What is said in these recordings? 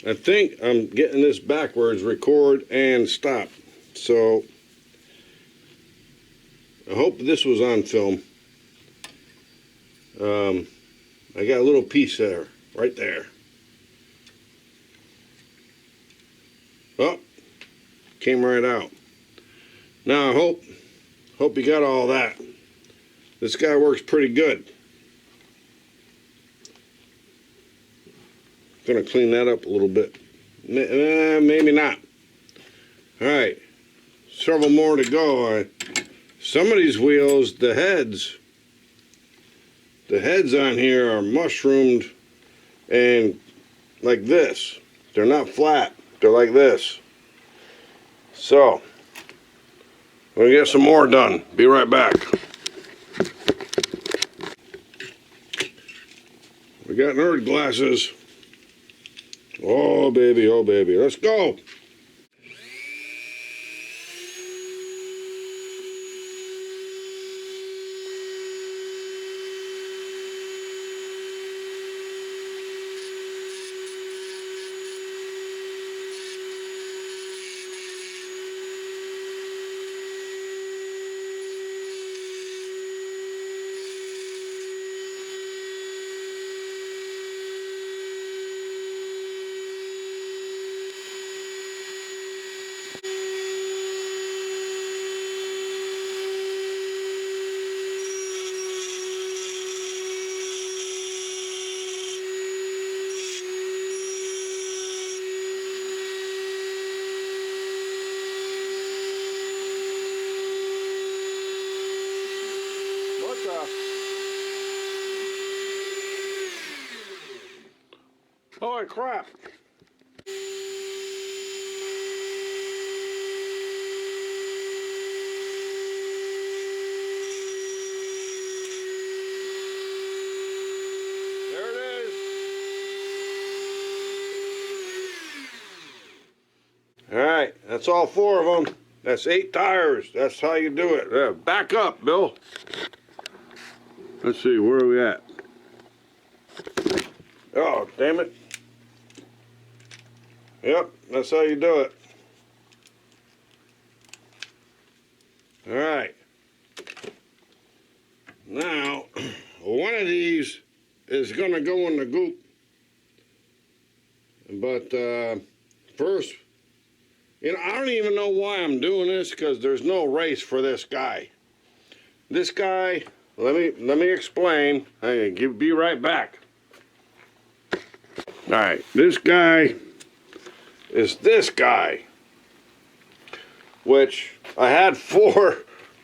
I think I'm getting this backwards, record and stop. So I hope this was on film. I got a little piece there, right there. Oh, came right out. Now I hope you got all that. This guy works pretty good. Gonna clean that up a little bit. Maybe not. All right, several more to go. Some of these wheels, the heads on here are mushroomed and like this. They're not flat. They're like this. So, we're gonna get some more done. Be right back. We got nerd glasses. Oh baby, let's go. Holy crap. There it is. All right, that's all 4 of them. That's 8 tires. That's how you do it. Back up, Bill. Let's see, where are we at? Oh, damn it. Yep, that's how you do it. All right. Now, one of these is going to go in the goop. But first, I don't even know why I'm doing this, because there's no race for this guy. This guy, let me explain. Be right back. All right, this guy is this guy, which I had 4.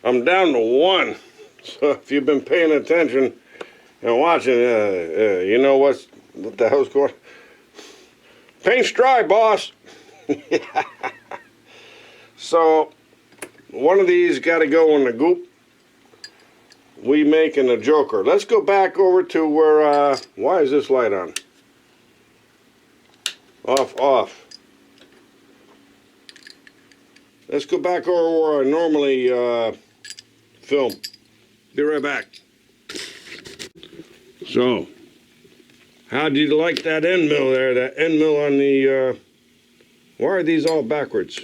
I'm down to 1. So if you've been paying attention and watching, you know what the hell's going on. Paint's dry, boss. So one of these got to go in the goop. We making a joker. Let's go back over to where, why is this light on? Off. Let's go back over where I normally film. Be right back. So, how do you like that end mill there? That end mill on the, why are these all backwards?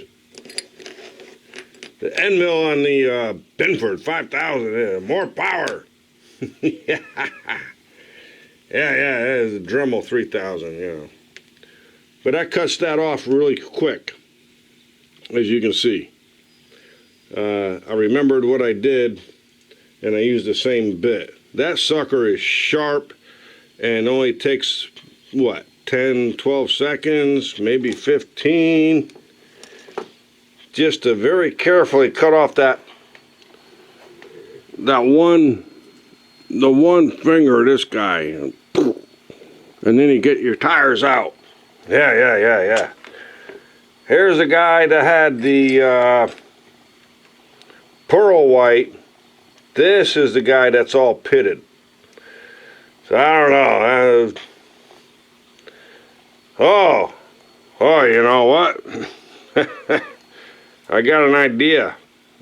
The end mill on the Binford 5000, more power. Yeah, that is a Dremel 3000, you know. But that cuts that off really quick, as you can see. I remembered what I did, and I used the same bit. That sucker is sharp and only takes, what, 10, 12 seconds, maybe 15. Just to very carefully cut off the one finger of this guy. And then you get your tires out. Yeah. Here's a guy that had the pearl white. This is the guy that's all pitted. So I don't know. Oh, you know what? I got an idea.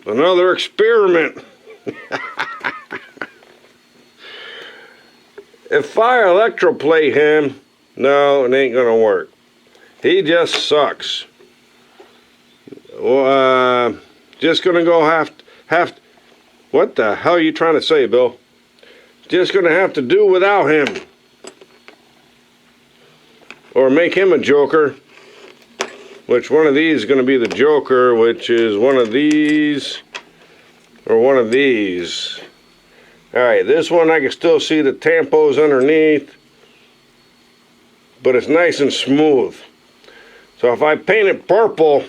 Another experiment. If I electroplate him, no, it ain't gonna work. He just sucks. Just gonna go have. What the hell are you trying to say, Bill? Just gonna have to do without him, or make him a joker. Which one of these is gonna be the joker? Which is one of these, or one of these? All right, this one I can still see the tampos underneath, but it's nice and smooth. So if I paint it purple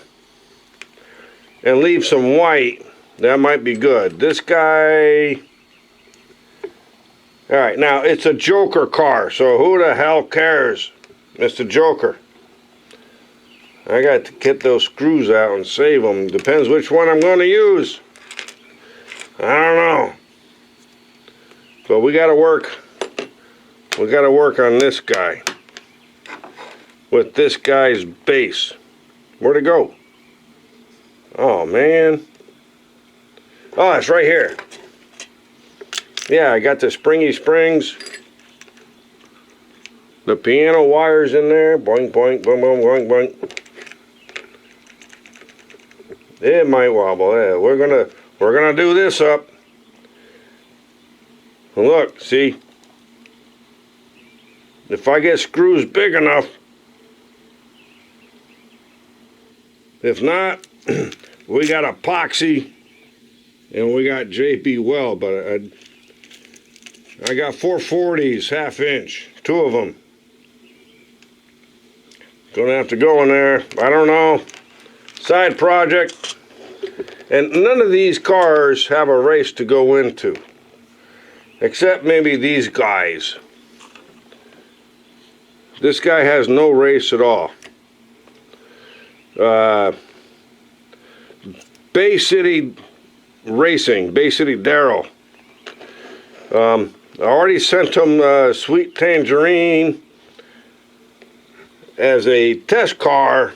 and leave some white, that might be good. This guy, all right, now it's a Joker car, so who the hell cares? It's the Joker. I got to get those screws out and save them. Depends which one I'm going to use. I don't know. But we got to work. We got to work on this guy. With this guy's base. Where'd it go? Oh, man. Oh, it's right here. Yeah, I got the springy springs. The piano wires in there. Boing, boing, boing, boing, boing, boing. It might wobble. Yeah, we're gonna do this up. And look, see? If I get screws big enough. If not, we got epoxy and we got JP Weld, but I got 440s, half inch, 2 of them. Gonna have to go in there. I don't know. Side project. And none of these cars have a race to go into. Except maybe these guys. This guy has no race at all. Bay City Racing, Bay City Daryl. I already sent him Sweet Tangerine as a test car.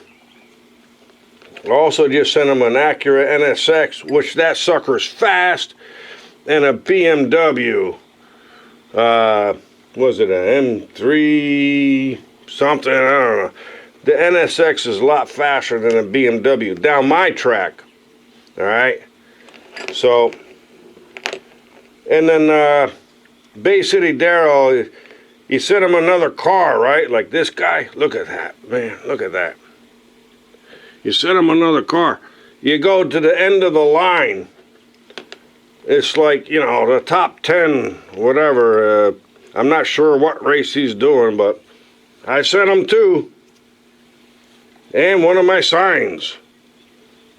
I also just sent him an Acura NSX, which that sucker's fast, and a BMW. Was it an M3 something? I don't know. The NSX is a lot faster than a BMW down my track. All right. So, and then Bay City Daryl, he sent him another car, right? Like this guy. Look at that, man. Look at that. You sent him another car. You go to the end of the line. It's like, you know, the top 10, whatever. I'm not sure what race he's doing, but I sent him 2. And one of my signs.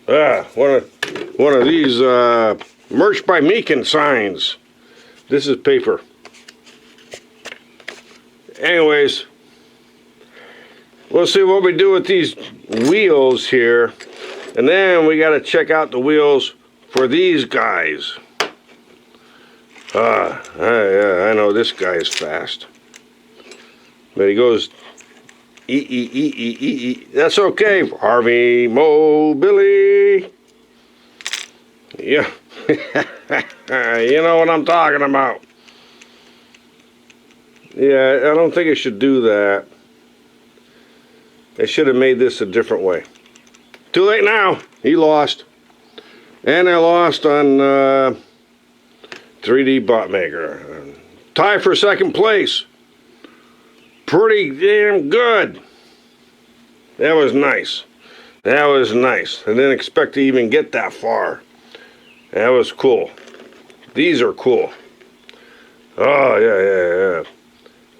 One of these Merch by Meekin signs. This is paper. Anyways, we'll see what we do with these wheels here. And then we got to check out the wheels for these guys. Yeah, I know this guy is fast. But he goes E. That's okay. Harvey, Mo, Billy. Yeah. You know what I'm talking about. Yeah, I don't think it should do that. They should have made this a different way. Too late now. He lost. And I lost on 3D Bot Maker. Tie for second place. Pretty damn good. That was nice. That was nice. I didn't expect to even get that far. That was cool. These are cool. Oh, yeah.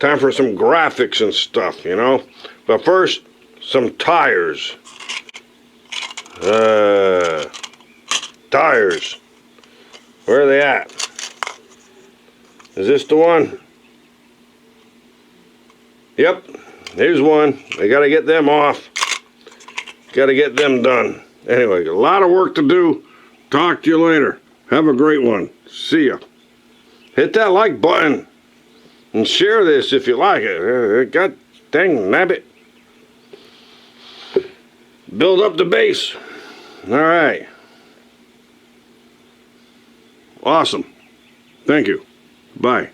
Time for some graphics and stuff, you know. But first, some tires. Tires. Where are they at? Is this the one? Yep, here's one. I gotta get them off. Gotta get them done. Anyway, a lot of work to do. Talk to you later. Have a great one. See ya. Hit that like button. And share this if you like it. God dang nabbit. Build up the base. Alright. Awesome. Thank you. Bye.